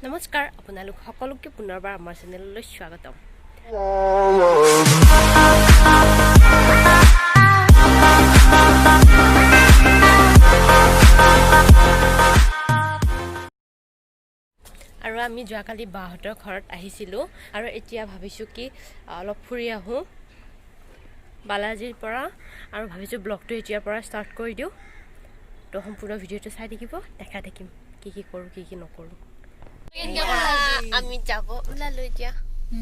নমস্কাৰ আপোনালোক সকলোকে পুনৰবাৰ আমাৰ চেনেললৈ স্বাগতম। আৰু আমি যোৱাকালি বাহঁতৰ ঘৰত আহিছিলোঁ আৰু এতিয়া ভাবিছোঁ কি অলপ ফুৰি আহোঁ বালাজীৰ পৰা আৰু ভাবিছোঁ ব্লগটো এতিয়াৰ পৰা ষ্টাৰ্ট কৰি দিওঁ। তো সম্পূৰ্ণ ভিডিঅ'টো চাই থাকিব, দেখা দেখিম কি কি কৰোঁ কি কি নকৰোঁ। আমি যাব ওলালো এতিয়া।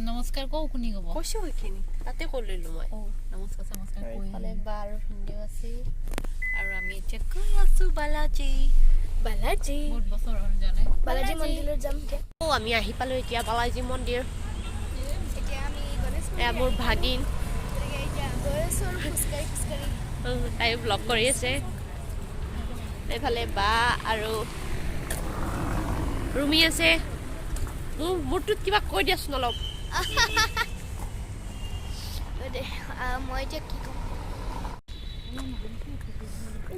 নমস্কাৰ কও কোনি কব কৈছো সেইখিনি তাতে কৰিলো মই। নমস্কাৰ নমস্কাৰ কৈ ফালে বা আৰু ভিডিঅ' আছে আৰু আমি এতিয়া গৈ আছো বালাজী বহুত বছৰ হ'ল জানে বালাজী মন্দিৰত যাম এতিয়া। আমি আহি পালো এতিয়া বালাজী মন্দিৰ। এতিয়া আমি গণেশ এয়া মোৰ ভাগিন, তাই ব্লগ কৰি আছে। এইফালে বা আৰু ৰুমি আছে। মোৰটোত কিবা কৈ দিয়াচোন অলপ। মই এতিয়া কি ক'ম,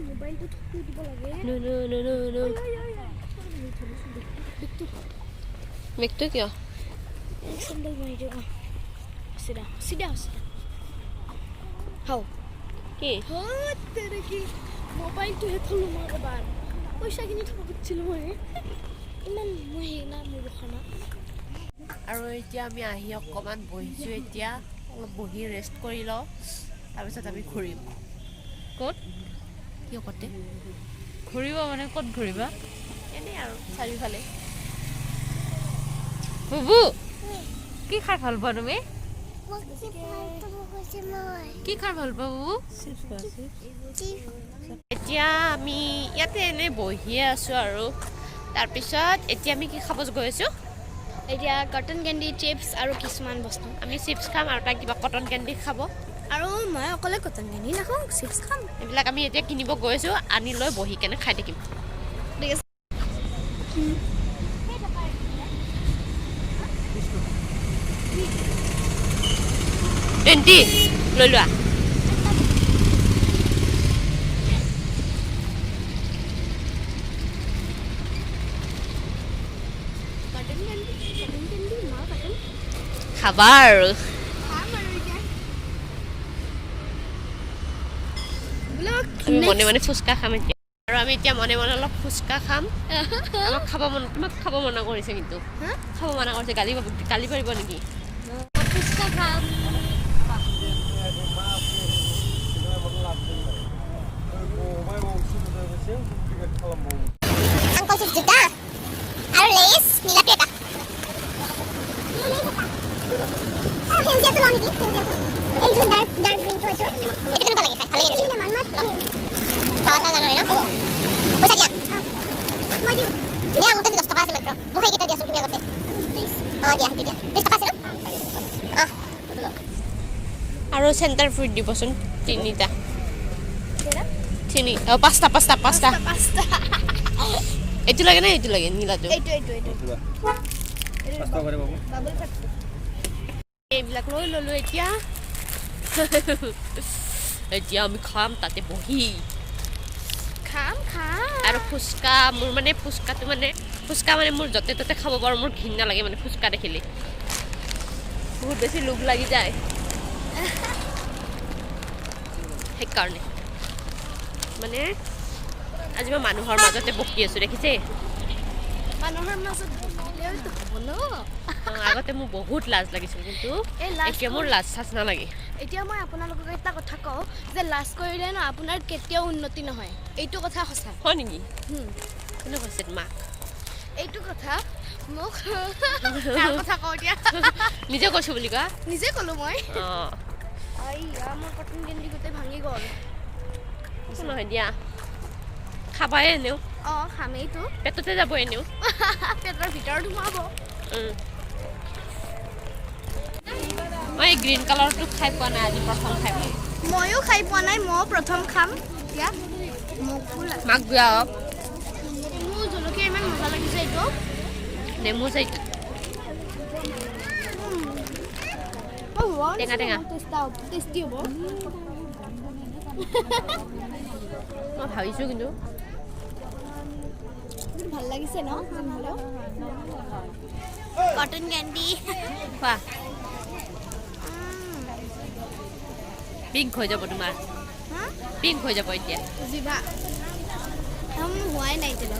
মোবাইলটো থৈ দিব লাগে। মেঘটো কিয় কি মোবাইলটোহে থলো মই এবাৰ পইচাখিনি থব খুজিছিলোঁ মই ইমান মই হেৰি নাই মোৰ খানা। আৰু এতিয়া আমি আহি অকণমান বহিছোঁ। এতিয়া অলপ বহি ৰেষ্ট কৰি লওঁ, তাৰপিছত আমি ঘূৰিম। ক'ত কিয় কতে ঘূৰিব মানে ক'ত ঘূৰিবা? এনেই আৰু চাৰিওফালে। বুবু কি খাই ভাল পোৱা তুমি? কি খাই ভাল পোৱা বুবু? এতিয়া আমি ইয়াতে এনেই বহিয়ে আছোঁ আৰু তাৰপিছত এতিয়া আমি কি খাব গৈ আছোঁ? এতিয়া কটন কেণ্ডি, চিপছ আৰু কিছুমান বস্তু। আমি চিপছ খাম আৰু তাই কিবা কটন কেণ্ডি খাব। আৰু মই অকলে কটন কেণ্ডি নাখাওঁ, চিপছ খাম। এইবিলাক আমি এতিয়া কিনিব গৈ আছোঁ, আনি লৈ বহি কেনে খাই থাকিম। ঠিক আছে। এণ্টি লৈ লোৱা। খাবা আৰু আমি মনে মনে ফুচকা খাম এতিয়া। আৰু আমি এতিয়া মনে মনে অলপ ফুচকা খাম। আমাক খাব মন, তোমাক খাব মনা কৰিছে কিন্তু খাব মনা কৰিছে। গালি পাৰিব নেকি? ফুচকা খাম। Angkol chips juta. আৰু লেইছ নীলাটো এটা। সেউজীয়াটো লওঁ নেকি? এই যে ডাৰ্ক গ্ৰীণটো আছে। এইটো কেনেকুৱা লাগে খাই? ভালে লাগে নেকি? খাৱা জানো ন? পইচা দিয়া। মই দিওঁ। দিয়া মোৰ তাত 10 টকা আছে মাত্ৰ। মোক সেইকেইটা দিয়াচোন তুমি আগতে। দিয়া সেইটো দিয়া। 20 টকা আছে ন? আৰু চেণ্টাৰ ফ্ৰুইট দিবচোন তিনিটা। পাঁচটা। এইটো লাগে নে এইটো লাগে নীলাটো? এইবিলাক লৈ ল'লো এতিয়া। এতিয়া আমি খাম তাতে বহি। খাম আৰু ফুচকা মোৰ মানে ফুচকা মানে মোৰ য'তে ত'তে খাব পাৰোঁ। মোৰ ঘিণ নালাগে মানে ফুচকা দেখিলে, বহুত বেছি লোভ লাগি যায়। সেইকাৰণে মানে আজি মই মানুহৰ মাজতে বকি আছোঁ, দেখিছে? মানুহৰ মাজত বকিলেওতো হ'ব ন। আগতে মোৰ বহুত লাজ লাগিছিল, কিন্তু এতিয়া মোৰ লাজ চাজ নালাগে। এতিয়া মই আপোনালোকক এটা কথা কওঁ যে লাজ কৰিলে ন আপোনাৰ কেতিয়াও উন্নতি নহয়। এইটো কথা সঁচা। হয় নেকি? কোনে কৈছে তোমাক এইটো কথা? মোক কাৰ কথা কওঁ এতিয়া? নিজে কৈছোঁ বুলি কোৱা। নিজে ক'লোঁ মই। অঁ মোৰ কটন কেণ্ডি গোটেই ভাঙি গ'ল। একো নহয় দিয়া, খাবাই এনেও। খামেইতো। পেটতে যাব এনেও। পেটৰ ভিতৰত সোমাব। মই এই গ্ৰীণ কালাৰটো খাই পোৱা নাই, আজি প্ৰথম খাই পাম। ময়ো খাই পোৱা নাই, ময়ো প্ৰথম খাম। এতিয়া মাক দিয়া মোৰ জলকীয়া ইমান মজা লাগিছে। এইটো নেমু চাই টেঙা টেষ্টি হ'ব। মই ভাবিছোঁ কিন্তু ভাল লাগিছে ন? কটন ক্যান্ডি খোৱা পিংক হৈ যাব তোমাৰ পিংক হৈ যাব এতিয়া জিভা হোৱাই নাই এতিয়া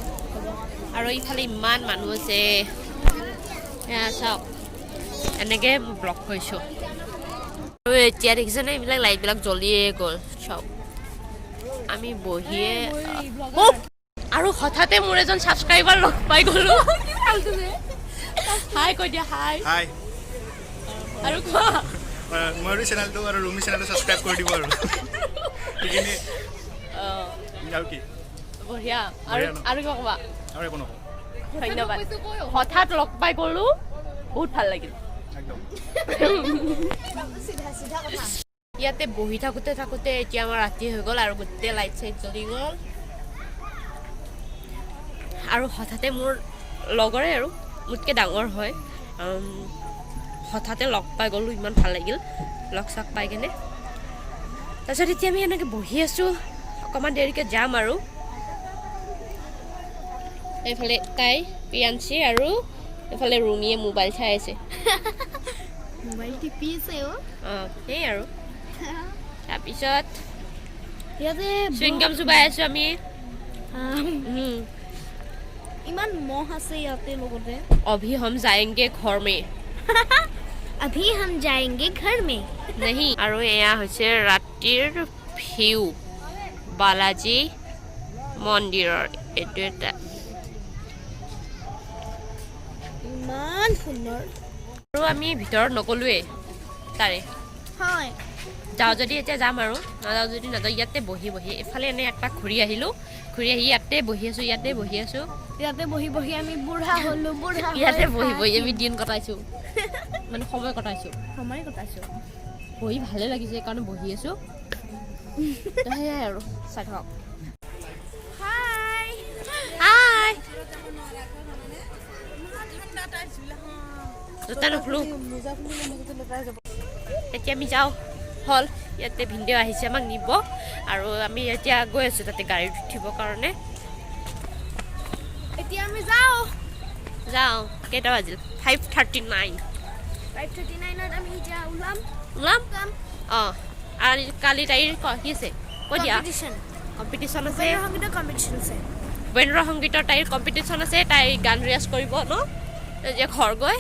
আৰু ইফালে ইমান মানুহ আছে এয়া চাওক এনেকৈ ব্লক কৰিছোঁ আৰু এতিয়া দেখিছেনে এইবিলাক লাইটবিলাক জ্বলিয়ে গ'ল চাওক আমি বহিয়ে আৰু হঠাতে মোৰ এজন ছাবস্ক্ৰাইবাৰ লগ পাই গ'লোঁ হাই কৈ দিয়া হাই হাই আৰু কোৱা মোৰ চেনেলটো আৰু ৰুমি চেনেলটো ছাবস্ক্ৰাইব কৰি দিব আৰু সেইখিনি আৰু কি বঢ়িয়া আৰু আৰু কিবা ক'বা আৰু একো নকওঁ ধন্যবাদ হঠাৎ লগ পাই গ'লোঁ বহুত ভাল লাগিল একদম ইয়াতে বহি থাকোঁতে এতিয়া আমাৰ ৰাতি হৈ গ'ল আৰু গোটেই লাইট চাইট জ্বলি গ'ল আৰু হঠাতে মোৰ লগৰে আৰু মোতকৈ ডাঙৰ হয় হঠাতে লগ পাই গ'লোঁ ইমান ভাল লাগিল লগ চগ পাই কেনে তাৰপিছত এতিয়া আমি এনেকৈ বহি আছোঁ অকণমান দেৰিকৈ যাম আৰু এইফালে তাই প্ৰিয়াঞ্চি আৰু এইফালে ৰুমিয়ে মোবাইল চাই আছে মোবাইল টিপি আছে অঁ সেই আৰু তাৰপিছত ইয়াতে চুইংগাম চুবাই আছোঁ আমি ইমান মহ আছে ইয়াতে লগতে अभी हम जाएंगे घर में अभी हम जाएंगे घर में नहीं আৰু এয়া হৈছে ৰাতিৰ ভিউ বালাজী মন্দিৰৰ এইটো এটা ইমান সুন্দৰ আৰু আমি ভিতৰত নগলোৱে তাৰে হয় যাওঁ যদি এতিয়া যাম আৰু নাযাওঁ যদি নাযাওঁ ইয়াতে বহি এফালে এনে একটা ঘূৰি আহিলোঁ ঘূৰি আহি ইয়াতে বহি আছোঁ ইয়াতে বহি আমি বুঢ়া হ'লো ইয়াতে বহি আমি দিন কটাইছোঁ মানে সময় কটাইছোঁ বহি ভালে লাগিছে সেইকাৰণে বহি আছোঁ সেয়াই আৰু চাই থাকক হাই জোতা নুখুলোঁ এতিয়া আমি যাওঁ হল ইয়াতে ভিনদেউ আহিছে আমাক নিব আৰু আমি এতিয়া গৈ আছোঁ তাতে গাড়ীত উঠিবৰ কাৰণে এতিয়া আমি যাওঁ কেইটা বাজিল 5:39 5:39ত আমি এতিয়া ওলাম অঁ আৰু কালি তাইৰ কি আছে কৈ দিয়া কম্পিটিশ্যন আছে বেন্দ্ৰ সংগীতৰ তাইৰ কম্পিটিশ্যন আছে তাই গান ৰিয়াজ কৰিব ন যে ঘৰ গৈ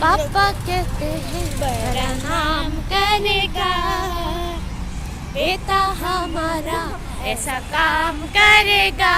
पापा कहते हैं बड़ा नाम करेगा बेटा हमारा ऐसा काम करेगा